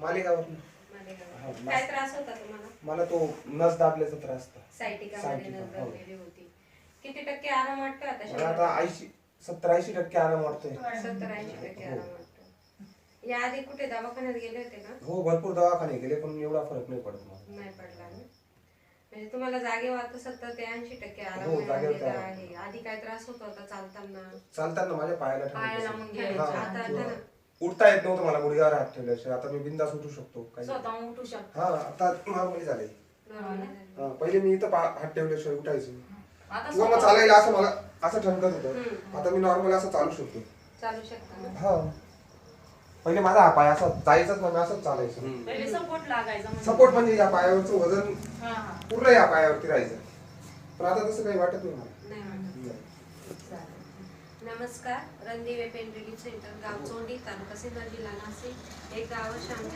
मालेगाववरून. मालेगाव. काय त्रास होता तुम्हाला? मला तो नस दाबल्याचा त्रास होता. सायटिकामध्ये नस दाबलेली होती. किती टक्के आराम वाटतो आता? मला आता 70-80% आराम वाटतोय. 70-80% आराम वाटतो. या आधी कुठे दवाखान्यात गेले होते का? हो, भरपूर दवाखाने गेले पण एवढा फरक नाही पडत मला. नाही पडला ना. म्हणजे तुम्हाला जागेवर आता 70-80% आराम हो, जागेवर मिळालेला आहे. आधी काय त्रास होत होता चालताना माझ्या पायाला आता उठता येत नव्हतं मला गुडघ्यावर हात ठेवल्याशिवाय. आता मी बिंदास उठू शकतो. स्वतः उठू शकतो. हा, आता नॉर्मली झालंय. पहिले मी इथं हात ठेवल्याशिवाय उठायचो किंवा मग चालायला असं मला असं ठणकत होतं. आता मी नॉर्मल असं चालू शकतो. हा, पहिले माझा हा पाय असा जायचाच नाही, असंच चालायचं. सपोर्ट म्हणजे या पायावरचं वजन पूर्ण या पायावरती राहायचं. पण आता तसं काही वाटत नाही मला. नमस्कार. रणदिवे पेन रिलीफ सेंटर, गाव चोंडी, तालुका सिन्नर, जिल्हा नाशिक. एक गाव शांत